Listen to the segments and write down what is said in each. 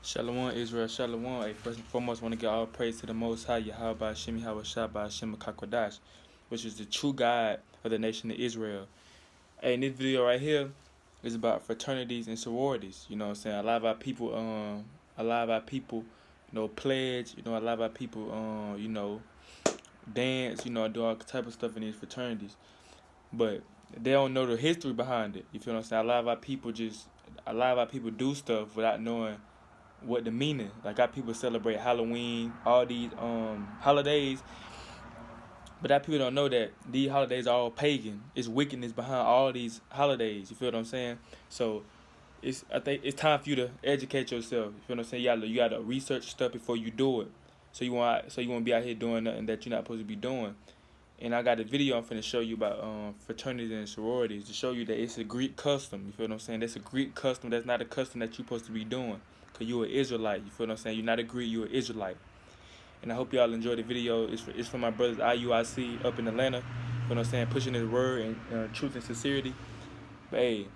Shalom, Israel, Shalom. Hey, first and foremost, I want to give all praise to the Most High, Yahweh Hashem, Yahweh Shabbat, Hashem Kakwadash, which is the true God of the nation of Israel. Hey, in this video right here is about fraternities and sororities. You know what I'm saying? A lot of our people, pledge. You know, a lot of our people, dance. Do all type of stuff in these fraternities, but they don't know the history behind it. You feel what I'm saying? A lot of our people do stuff without knowing what the meaning. Like our people celebrate Halloween, all these holidays, but our people don't know that these holidays are all pagan. It's wickedness behind all these holidays. You feel what I'm saying? So I think it's time for you to educate yourself. You feel what I'm saying? You gotta research stuff before you do it. So you won't be out here doing nothing that you're not supposed to be doing. And I got a video I'm finna show you about fraternities and sororities to show you that it's a Greek custom. You feel what I'm saying? That's a Greek custom. That's not a custom that you're supposed to be doing. Because you're an Israelite. You feel what I'm saying? You're not a Greek, you're an Israelite. And I hope y'all enjoy the video. It's from my brothers IUIC up in Atlanta. You feel what I'm saying? Pushing his word and truth and sincerity. But hey,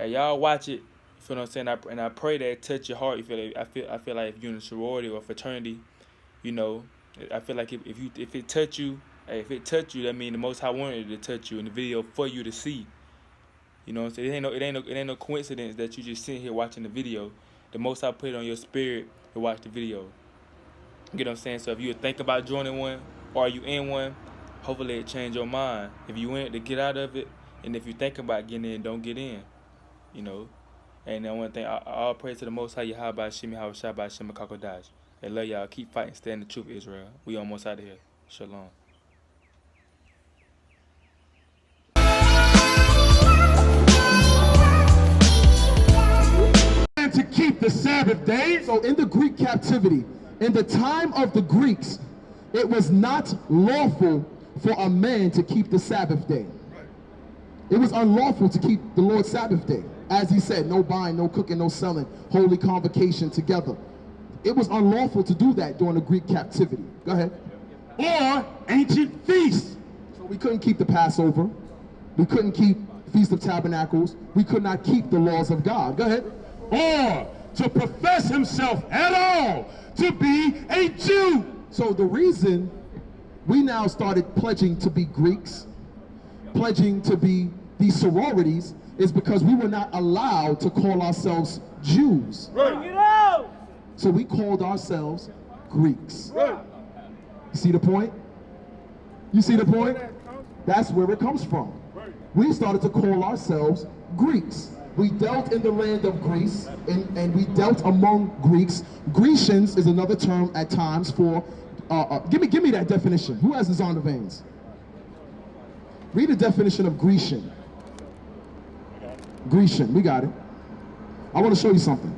y'all watch it. You feel what I'm saying? And I pray that it touch your heart. You feel like, I feel like if you're in a sorority or a fraternity, I feel like if it touch you, that means the Most High wanted it to touch you in the video for you to see. You know what I'm saying? It ain't no coincidence that you just sitting here watching the video. The Most High put it on your spirit to watch the video. You get what I'm saying? So if you think about joining one or you in one, hopefully it change your mind. If you in it, to get out of it, and if you think about getting in, don't get in. And I want to thank all praise to the Most High, Yahweh Hashem, Yahweh Shabbat, Hashem Kakwadash. I love y'all. Keep fighting, stay in the truth, Israel. We almost out of here. Shalom. To keep the Sabbath day. So in the Greek captivity, in the time of the Greeks, it was not lawful for a man to keep the Sabbath day. It was unlawful to keep the Lord's Sabbath day. As he said, no buying, no cooking, no selling, holy convocation together. It was unlawful to do that during the Greek captivity. Go ahead. Or ancient feasts. So we couldn't keep the Passover. We couldn't keep Feast of Tabernacles. We could not keep the laws of God. Go ahead. Or to profess himself at all to be a Jew. So the reason we now started pledging to be Greeks, pledging to be these sororities, is because we were not allowed to call ourselves Jews. Right. So we called ourselves Greeks. Right. You see the point? You see the point? That's where it comes from. We started to call ourselves Greeks. We dealt in the land of Greece, and we dealt among Greeks. Grecians is another term at times for, give me that definition. Who has this on the veins? Read the definition of Grecian. Grecian, we got it. I want to show you something.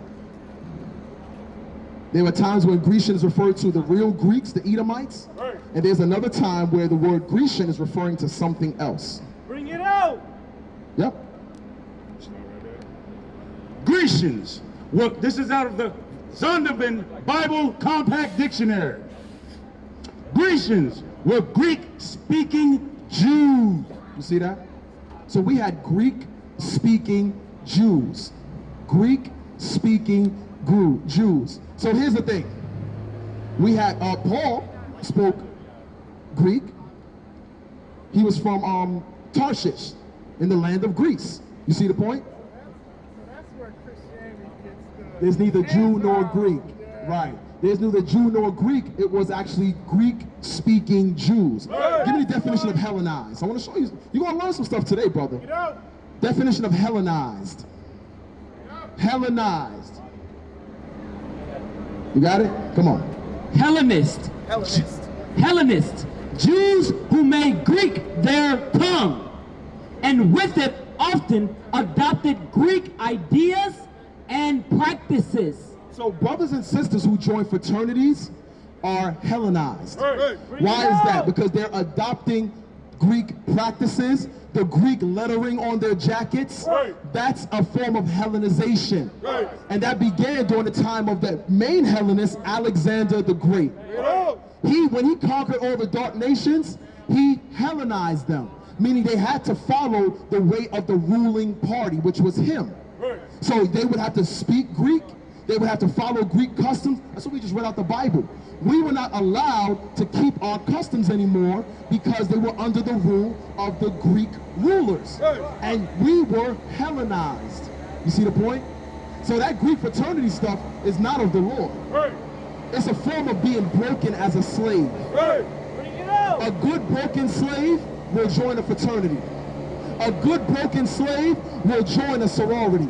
There were times when Grecian is referred to the real Greeks, the Edomites, and there's another time where the word Grecian is referring to something else. Bring it out. Yep. Grecians. Well, this is out of the Zondervan Bible Compact Dictionary. Grecians were Greek-speaking Jews. You see that? So we had Greek-speaking Jews. Greek-speaking Jews. So here's the thing. We had Paul spoke Greek. He was from Tarshish in the land of Greece. You see the point? There's neither Jew nor Greek. Right. There's neither Jew nor Greek. It was actually Greek-speaking Jews. Give me the definition of Hellenized. I want to show you. You're going to learn some stuff today, brother. Definition of Hellenized. Hellenized. You got it? Come on. Hellenist. Hellenist. Jews who made Greek their tongue, and with it often adopted Greek ideas and practices. So brothers and sisters who join fraternities are Hellenized. Why is that? Because they're adopting Greek practices, the Greek lettering on their jackets. That's a form of Hellenization. And that began during the time of the main Hellenist, Alexander the Great. When he conquered all the dark nations, he Hellenized them, meaning they had to follow the way of the ruling party, which was him. So they would have to speak Greek, They would have to follow Greek customs. That's what we just read out the Bible. We were not allowed to keep our customs anymore because they were under the rule of the Greek rulers. And we were Hellenized. You see the point? So that Greek fraternity stuff is not of the Lord. It's a form of being broken as a slave. A good broken slave will join a fraternity. A good broken slave will join a sorority.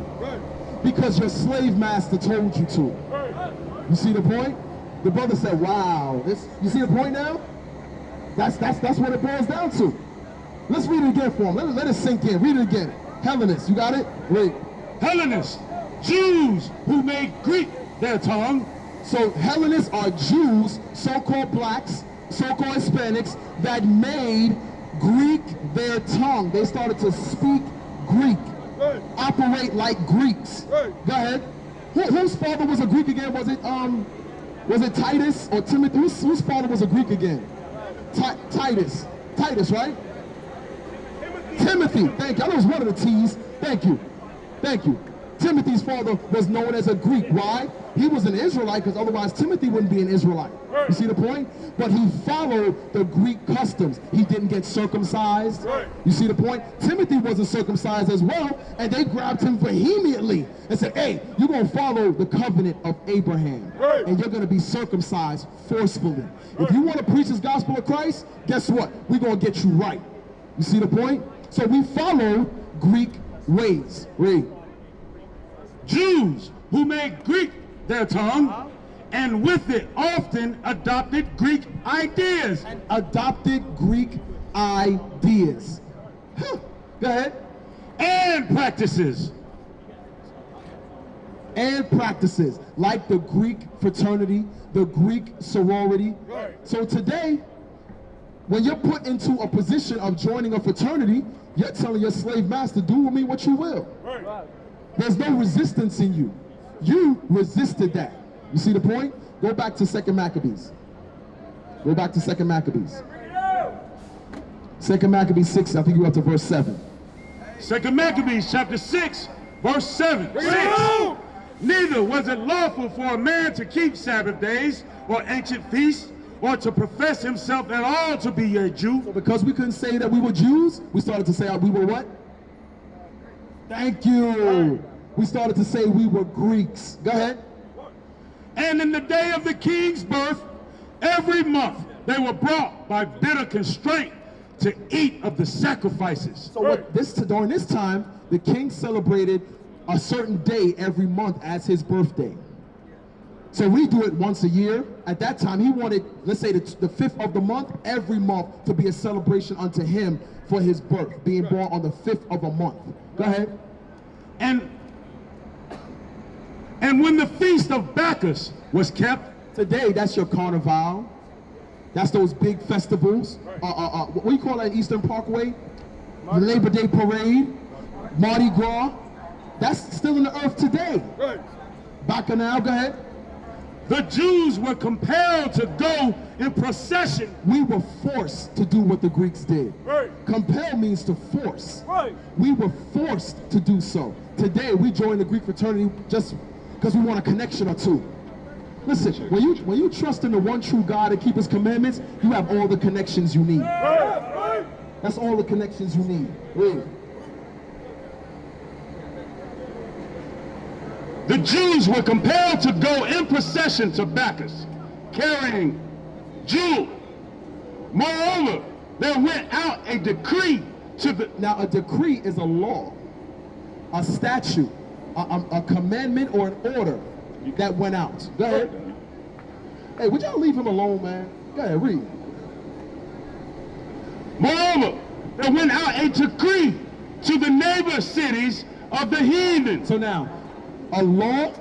Because your slave master told you to. You see the point? The brother said, wow. You see the point now? That's what it boils down to. Let's read it again for him. Let it sink in. Read it again. Hellenists, you got it? Read. Hellenists, Jews who made Greek their tongue. So Hellenists are Jews, so-called blacks, so-called Hispanics, that made Greek their tongue. They started to speak Greek, operate like Greeks. Go ahead. Whose father was a Greek again? Was it Titus or Timothy? Whose father was a Greek again? Titus. Titus, right? Timothy. Thank you. I know it was one of the T's. Thank you. Thank you. Timothy's father was known as a Greek. Why? He was an Israelite, because otherwise Timothy wouldn't be an Israelite. You see the point? But he followed the Greek customs. He didn't get circumcised. You see the point? Timothy wasn't circumcised as well, and they grabbed him vehemently and said, hey, you're going to follow the covenant of Abraham, and you're going to be circumcised forcefully. If you want to preach this gospel of Christ, guess what? We're going to get you right. You see the point? So we follow Greek ways. Read. Jews who made Greek their tongue, and with it often adopted Greek ideas. Adopted Greek ideas. Huh. Go ahead. And practices. And practices, like the Greek fraternity, the Greek sorority. So today, when you're put into a position of joining a fraternity, you're telling your slave master, do with me what you will. There's no resistance in you. You resisted that. You see the point? Go back to 2 Maccabees. Go back to 2 Maccabees. 2 Maccabees 6, I think you up to verse 7. 2 Maccabees chapter 6, verse 7. 6. Neither was it lawful for a man to keep Sabbath days or ancient feasts, or to profess himself at all to be a Jew. So because we couldn't say that we were Jews, we started to say we were what? Thank you. We started to say we were Greeks. Go ahead. And in the day of the king's birth, every month they were brought by bitter constraint to eat of the sacrifices. So during this time, the king celebrated a certain day every month as his birthday. So we do it once a year. At that time, he wanted, let's say the 5th of the month, every month to be a celebration unto him for his birth, being born on the 5th of a month. Go ahead. And when the feast of Bacchus was kept, today that's your carnival. That's those big festivals. What do you call that in Eastern Parkway? The Labor Day Parade, Mardi Gras. That's still in the earth today. Bacchanal, go ahead. The Jews were compelled to go in procession. We were forced to do what the Greeks did. Compel means to force. We were forced to do so. Today we join the Greek fraternity just because we want a connection or two. Listen, when you trust in the one true God and keep his commandments, you have all the connections you need. That's all the connections you need. Read. The Jews were compelled to go in procession to Bacchus, carrying jewels. Moreover, there went out a decree to the... Now, a decree is a law, a statute, a commandment or an order that went out. Go ahead. Hey, would y'all leave him alone, man? Go ahead, read. Moreover, there went out a decree to the neighbor cities of the heathen. So now, a law,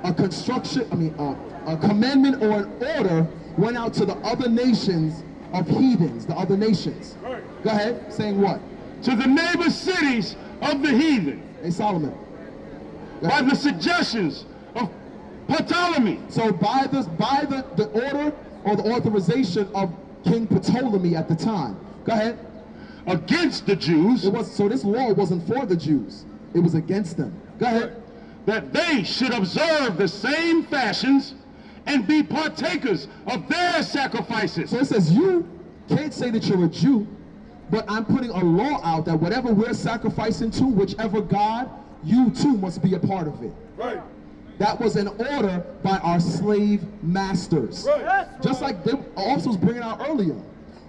a commandment or an order went out to the other nations of heathens, the other nations. Go ahead, saying what? To the neighbor cities of the heathen. Hey, Solomon. By the suggestions of Ptolemy. So by the order or the authorization of King Ptolemy at the time. Go ahead. Against the Jews. So this law wasn't for the Jews. It was against them. Go ahead. that they should observe the same fashions and be partakers of their sacrifices. So it says you can't say that you're a Jew, but I'm putting a law out that whatever we're sacrificing to, whichever God, you too must be a part of it. Right. That was an order by our slave masters. Right. Just like they also was bringing out earlier.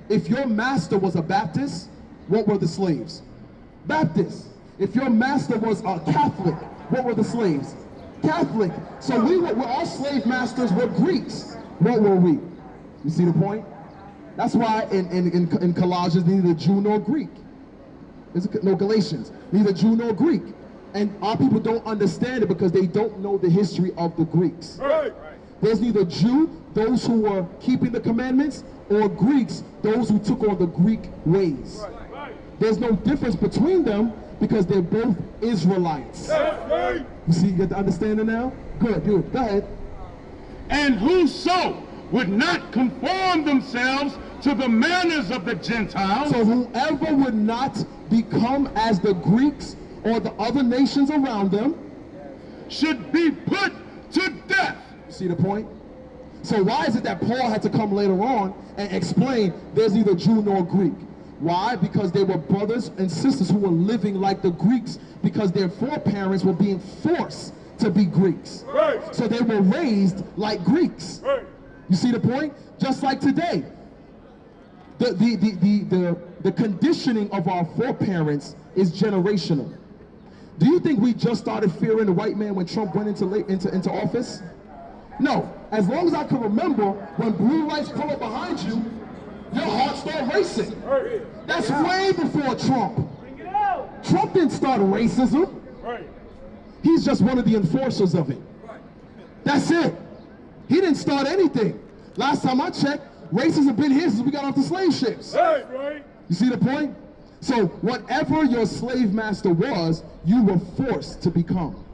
If your master was a Baptist, what were the slaves? Baptists. If your master was a Catholic, what were the slaves? Catholic. So we're all slave masters were Greeks. What were we? You see the point? That's why in Colossians, neither Jew nor Greek. There's no Galatians, neither Jew nor Greek. And our people don't understand it because they don't know the history of the Greeks. Right. There's neither Jew, those who were keeping the commandments, or Greeks, those who took on the Greek ways. Right. There's no difference between them because they're both Israelites. Right. You see, you get the understanding now? Good, dude. Go ahead. And whoso would not conform themselves to the manners of the Gentiles. So whoever would not become as the Greeks or the other nations around them should be put to death. See the point? So why is it that Paul had to come later on and explain there's neither Jew nor Greek? Why? Because they were brothers and sisters who were living like the Greeks because their foreparents were being forced to be Greeks. Right. So they were raised like Greeks. Right. You see the point? Just like today. The conditioning of our foreparents is generational. Do you think we just started fearing the white man when Trump went into office? No. As long as I can remember, when blue lights pull up behind you, your heart starts racing. That's way before Trump. Trump didn't start racism. Right. He's just one of the enforcers of it. That's it. He didn't start anything. Last time I checked, racists have been here since we got off the slave ships. Right. You see the point? So whatever your slave master was, you were forced to become.